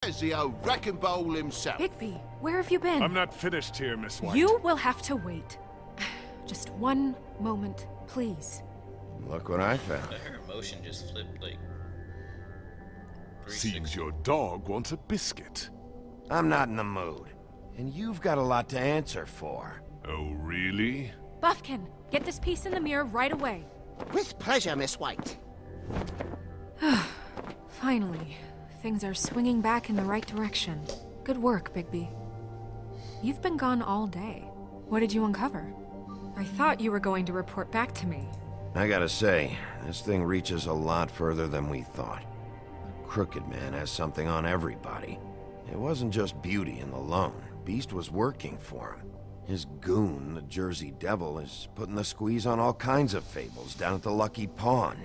There's the old wrecking bowl himself. Bigby, where have you been? I'm not finished here, Miss White. You will have to wait. Just one moment, please. Look what I found. Her emotion just flipped like... Seems your dog wants a biscuit. I'm not in the mood. And you've got a lot to answer for. Oh, really? Buffkin, get this piece in the mirror right away. With pleasure, Miss White. Finally, things are swinging back in the right direction. Good work, Bigby. You've been gone all day. What did you uncover? I thought you were going to report back to me. I gotta say, this thing reaches a lot further than we thought. The Crooked Man has something on everybody. It wasn't just Beauty and the Lone. Beast was working for him. His goon, the Jersey Devil, is putting the squeeze on all kinds of Fables down at the Lucky Pawn.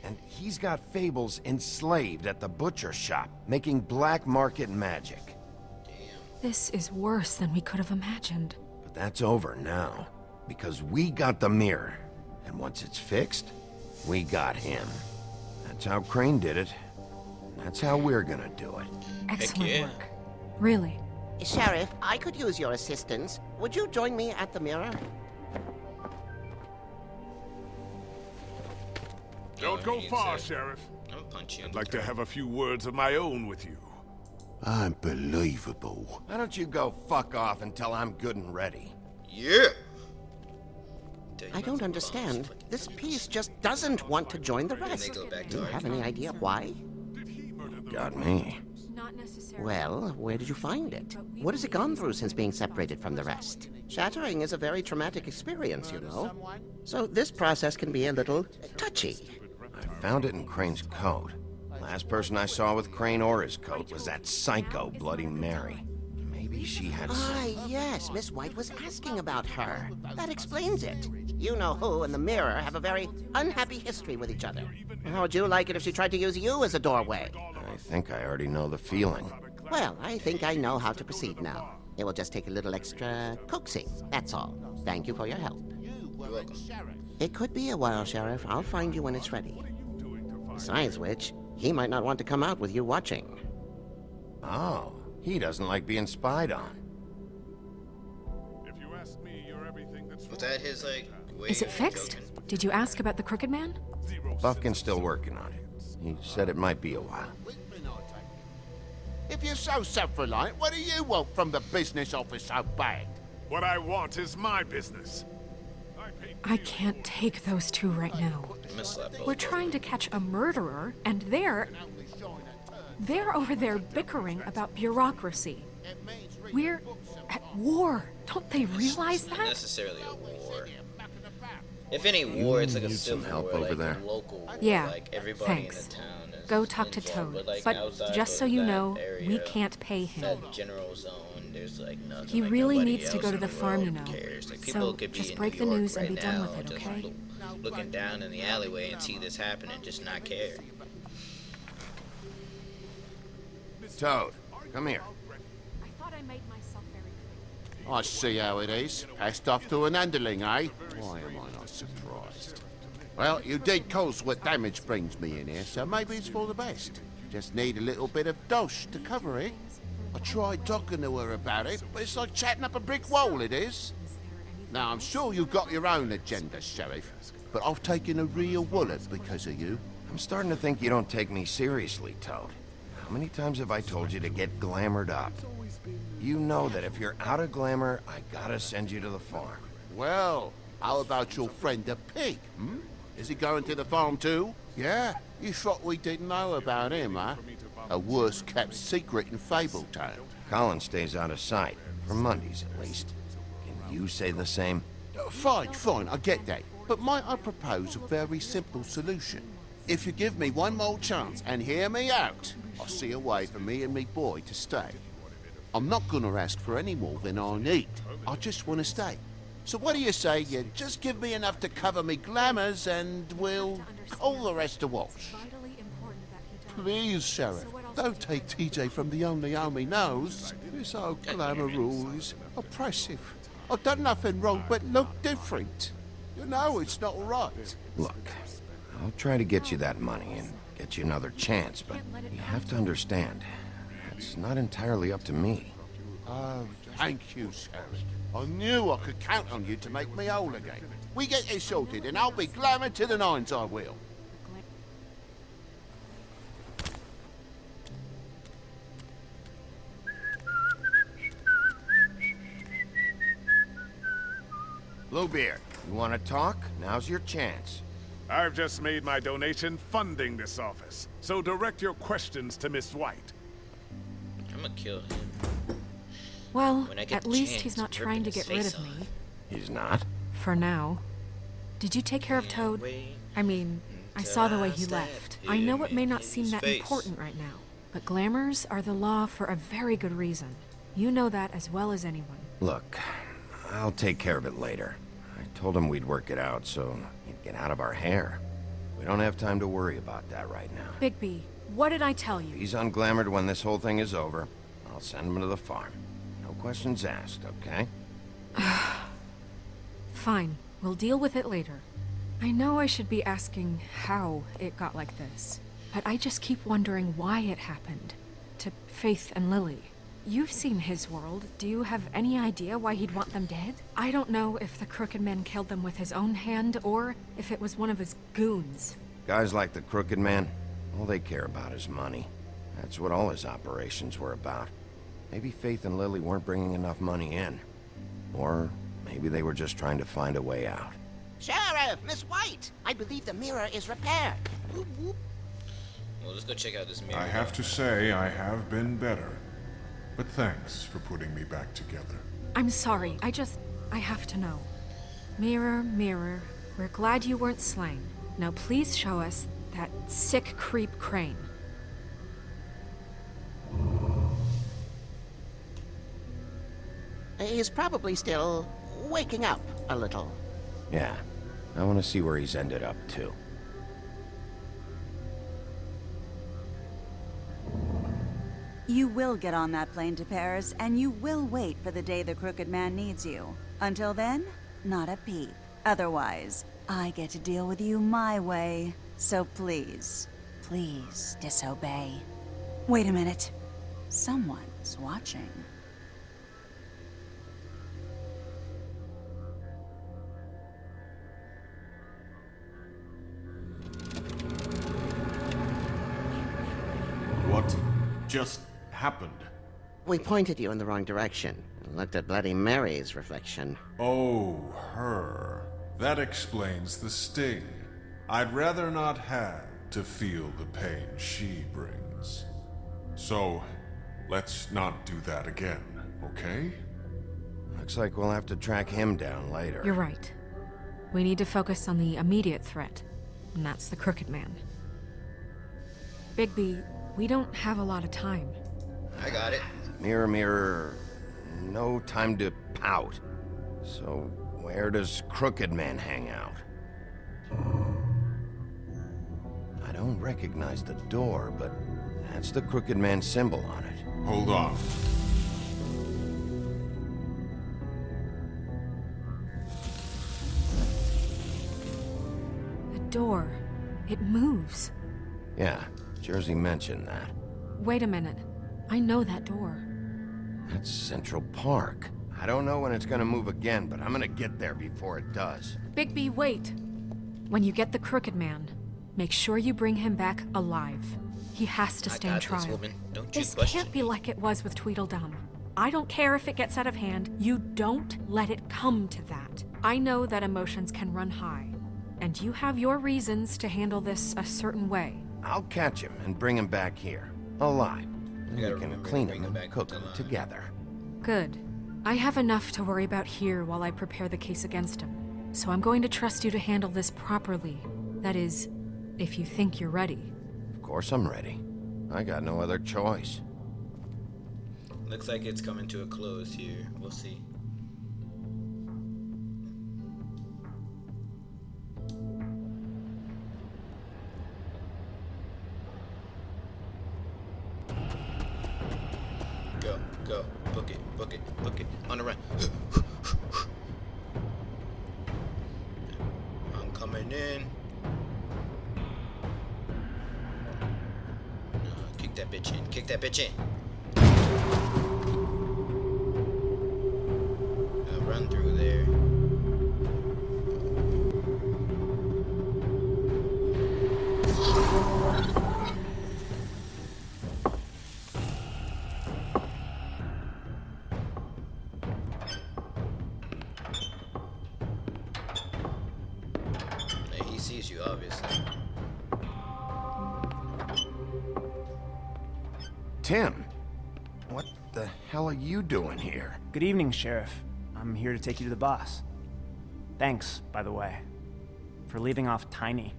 And he's got Fables enslaved at the butcher shop, making black market magic. This is worse than we could have imagined. But that's over now, because we got the mirror. And once it's fixed, we got him. That's how Crane did it. And that's how we're gonna do it. Excellent yeah. work. Really. Sheriff, I could use your assistance. Would you join me at the mirror? Don't go far, Sheriff. I'll punch you. I'd like to have a few words of my own with you. Unbelievable. Why don't you go fuck off until I'm good and ready? Yeah. I don't understand. This piece just doesn't want to join the rest. Do you have any idea why? Got me. Not necessarily. Well, where did you find it? What has it gone through since being separated from the rest? Shattering is a very traumatic experience, you know. So this process can be a little touchy. I found it in Crane's coat. Last person I saw with Crane or his coat was that psycho Bloody Mary. Maybe she had some... Ah, yes, Miss White was asking about her. That explains it. You know who and the mirror have a very unhappy history with each other. How would you like it if she tried to use you as a doorway? I think I already know the feeling. Well, I think I know how to proceed now. It will just take a little extra coaxing, that's all. Thank you for your help. You're welcome. It could be a while, Sheriff. I'll find you when it's ready. Besides which, he might not want to come out with you watching. Oh, he doesn't like being spied on. If you ask me, you're everything that's Was that his, like, way Is it of fixed? joking? Did you ask about the Crooked Man? Buffkin's still working on it. He said it might be a while. If you're so self-reliant, what do you want from the business office so bad? What I want is my business. I can't take those two right now. I'm gonna slap both We're of them. trying to catch a murderer, and they're over there bickering about bureaucracy. We're at war. Don't they realize Not that? necessarily a war. If any war, it's like a need some civil help war, over like there? a local war, Yeah, like everybody thanks. in the town is Go talk to involved, Toad. like, But outside just so of you that know, we area, can't pay him. that general zone, there's like nothing. He like, really nobody needs to else go to in the farm, world you know. cares. Like, So, people could be just in break New the York news and right be done now, with it, just okay? looking down in the alleyway and see this happen and just not care. Toad, come here. I thought I made myself very clear. I see how it is. Passed off to an underling, eh? Why am I not surprised? Well, you did cause what damage brings me in here, so maybe it's for the best. Just need a little bit of dosh to cover it. I tried talking to her about it, but it's like chatting up a brick wall, it is. Now, I'm sure you've got your own agenda, Sheriff, but I've taken a real wallet because of you. I'm starting to think you don't take me seriously, Toad. How many times have I told you to get glamored up? You know that if you're out of glamour, I gotta send you to the farm. Well, how about your friend the pig, hmm? Is he going to the farm too? Yeah? You thought we didn't know about him, huh? A worst-kept secret in Fabletown. Colin stays out of sight, for Mondays at least. Can you say the same? Fine, fine, I get that. But might I propose a very simple solution? If you give me one more chance and hear me out, I'll see a way for me and me boy to stay. I'm not gonna ask for any more than I need. I just want to stay. So what do you say you just give me enough to cover me glamours and we'll call the rest a wash? Vitally important that he does. Please, Sheriff, don't take TJ from the only home he knows. This old glamour rule is oppressive. I've done nothing wrong but look different. You know it's not right. Look, I'll try to get you that money and get you another chance, but you have to understand, It's not entirely up to me. Oh, thank you, Sheriff. I knew I could count on you to make me whole again. We get this sorted, and I'll be glamour to the nines, I will. Bluebeard, you want to talk? Now's your chance. I've just made my donation funding this office, so direct your questions to Miss White. I'm gonna kill him. Well, When I get at the least chance, he's not ripping trying to his get rid face of me. off. He's not? For now. Did you take care of Toad? I mean, I saw the way he left. I know it may not seem that important right now, but glamours are the law for a very good reason. You know that as well as anyone. Look, I'll take care of it later. I told him we'd work it out so he'd get out of our hair. We don't have time to worry about that right now. Bigby, what did I tell If you? he's unglamored when this whole thing is over, I'll send him to the farm. No questions asked, okay? Fine, we'll deal with it later. I know I should be asking how it got like this, but I just keep wondering why it happened. To Faith and Lily. You've seen his world. Do you have any idea why he'd want them dead? I don't know if the Crooked Man killed them with his own hand, or if it was one of his goons. Guys like the Crooked Man, all they care about is money. That's what all his operations were about. Maybe Faith and Lily weren't bringing enough money in. Or maybe they were just trying to find a way out. Sheriff, Miss White! I believe the mirror is repaired. Whoop, whoop. Well, let's go check out this mirror. I have to say, I have been better. But thanks for putting me back together. I'm sorry, I have to know. Mirror, mirror, we're glad you weren't slain. Now please show us that sick creep Crane. He's probably still waking up a little. Yeah, I want to see where he's ended up, too. You will get on that plane to Paris, and you will wait for the day the Crooked Man needs you. Until then, not a peep. Otherwise, I get to deal with you my way. So please, please disobey. Wait a minute. Someone's watching. What just happened? We pointed you in the wrong direction and looked at Bloody Mary's reflection. Oh, her. That explains the sting. I'd rather not have to feel the pain she brings. So, let's not do that again, okay? Looks like we'll have to track him down later. You're right. We need to focus on the immediate threat, and that's the Crooked Man. Bigby, we don't have a lot of time. I got it. Mirror, mirror, no time to pout. So, where does Crooked Man hang out? I don't recognize the door, but that's the Crooked Man symbol on it. Hold on. The door. It moves. Yeah, Jersey mentioned that. Wait a minute. I know that door. That's Central Park. I don't know when it's gonna move again, but I'm gonna get there before it does. Bigby, wait! When you get the Crooked Man, make sure you bring him back alive. He has to I stand got trial. this, woman. Don't you This question can't be me. like it was with Tweedledum. I don't care if it gets out of hand. You don't let it come to that. I know that emotions can run high, and you have your reasons to handle this a certain way. I'll catch him and bring him back here, alive. And gotta we can remember to clean bring him him and back cook him alive. together. Good. I have enough to worry about here while I prepare the case against him. So I'm going to trust you to handle this properly. That is, if you think you're ready. Of course I'm ready. I got no other choice. Looks like it's coming to a close here. We'll see. Go, go. Book it, book it, book it. On the run. I'm coming in. Kick that bitch in. Kick that bitch in. Tim, what the hell are you doing here? Good evening, Sheriff. I'm here to take you to the boss. Thanks, by the way, for leaving off Tiny.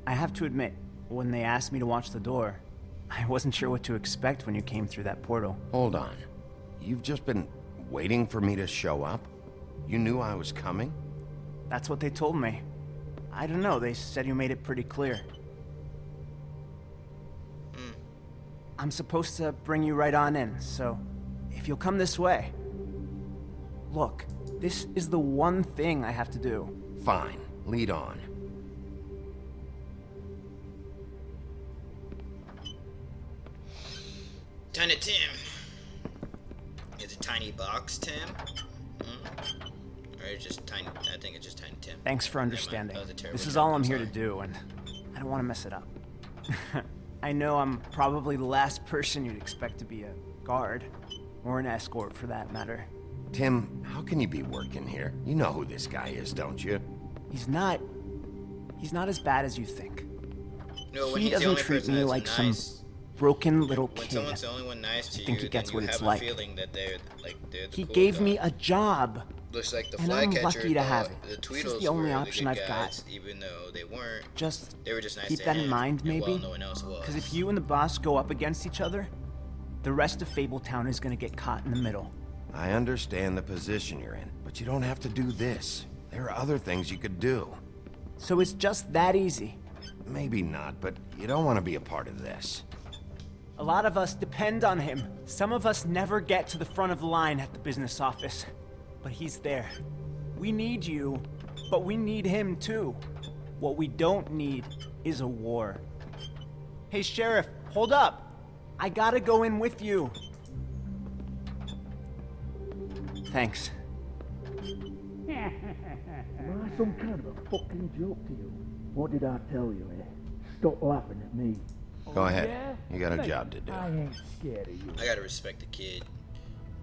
I have to admit, when they asked me to watch the door, I wasn't sure what to expect when you came through that portal. Hold on. You've just been waiting for me to show up? You knew I was coming? That's what they told me. I don't know, they said you made it pretty clear. I'm supposed to bring you right on in, so if you'll come this way. Look, this is the one thing I have to do. Fine. Lead on. Tiny Tim. Is it Tiny Box Tim? Or just Tiny... I think it's just Tiny Tim. Thanks for Never mind. understanding. That was a terrible This is joke, all I'm I'm here to sorry. do, and I don't want to mess it up. I know I'm probably the last person you'd expect to be a guard, or an escort for that matter. Tim, how can you be working here? You know who this guy is, don't you? He's not as bad as you think. No, when He he's the doesn't only treat person me that's like nice, some broken little when kid. someone's the only one nice to I think you, he gets then what you it's have like. a feeling that they're the He cool gave guy. me a job, Looks like the and I'm flycatcher. lucky to have it. The This is Tweedles the only were option the I've good got. guys, even though they weren't. just They were just nice keep to that in him, mind, and maybe? while no one else was. Because if you and the boss go up against each other, the rest of Fabletown is gonna get caught in the middle. I understand the position you're in, but you don't have to do this. There are other things you could do. So it's just that easy. Maybe not, but you don't want to be a part of this. A lot of us depend on him. Some of us never get to the front of the line at the business office. But he's there. We need you, but we need him too. What we don't need is a war. Hey, Sheriff, hold up. I gotta go in with you. Thanks. Am I some kind of a fucking joke to you? What did I tell you, eh? Stop laughing at me. Go ahead. You got a job to do. I ain't scared of you. I gotta respect the kid.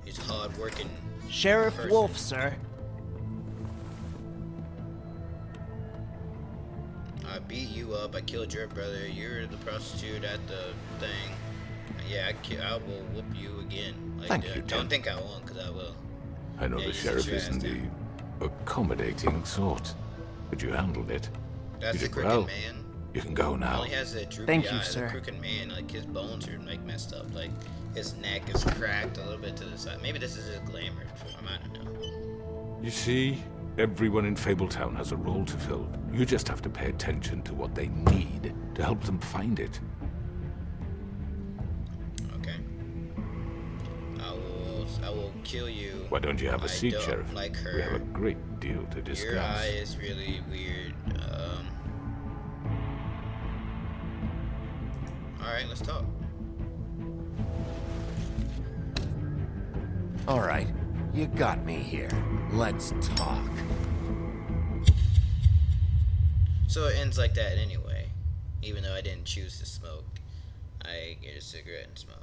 He's hard working. Sheriff person. Wolf, sir. I beat you up. I killed your brother. You're the prostitute at the thing. Yeah, I will whoop you again. Like, Thank you, Don't Tim. think I won't, cause I will. I know Yeah, the you sit sheriff your ass isn't down. the accommodating sort, but you handled it. That's You the did crooked well. man. You can go He now. only has a droopy Thank you, eye. sir. The crooked man, like his bones are like messed up. Like his neck is cracked a little bit to the side. Maybe this is his glamour form. I don't know. You see, everyone in Fabletown has a role to fill. You just have to pay attention to what they need to help them find it. Okay. I will kill you. Why don't you have a I seat, don't Sheriff? like her. We have a great deal to discuss. Your eye is really weird. Alright, let's talk. All right. You got me here. Let's talk. So it ends like that anyway. Even though I didn't choose to smoke. I get a cigarette and smoke.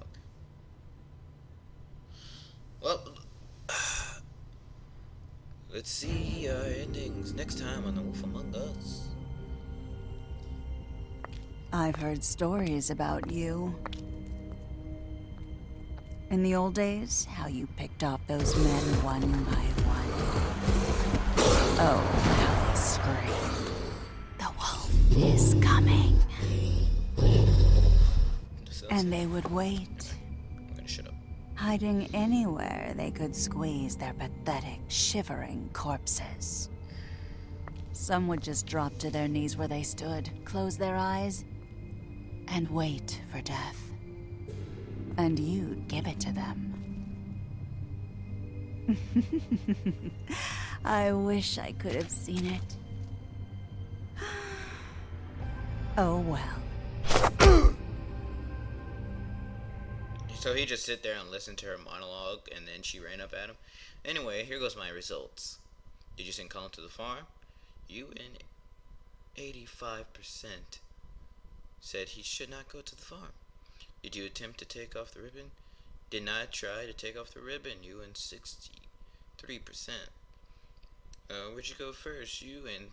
Well, let's see our endings next time on The Wolf Among Us. I've heard stories about you. In the old days, how you picked off those men one by one. Oh, how they screamed. The wolf is coming. And they would wait, I'm gonna shut up. hiding anywhere they could squeeze their pathetic, shivering corpses. Some would just drop to their knees where they stood, close their eyes, and wait for death. And you'd give it to them. I wish I could have seen it. Oh well. So he just sit there and listen to her monologue, and then she ran up at him. Anyway, here goes my results. Did you send Colin to the farm? You and 85% said he should not go to the farm. Did you attempt to take off the ribbon? Did not try to take off the ribbon. You and 63%. Where'd you go first? You and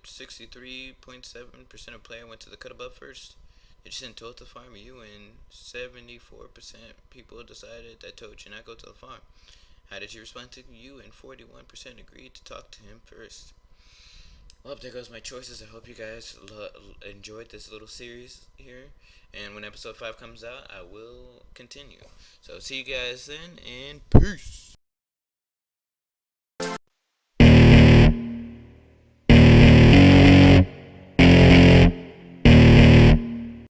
63.7% of player went to the cut above first. You just sent Toad to the farm. You and 74% people decided that Toad should not go to the farm. How did you respond to you? And 41% agreed to talk to him first. Well, there goes my choices. I hope you guys enjoyed this little series here. And when episode 5 comes out, I will continue. So see you guys then, and peace.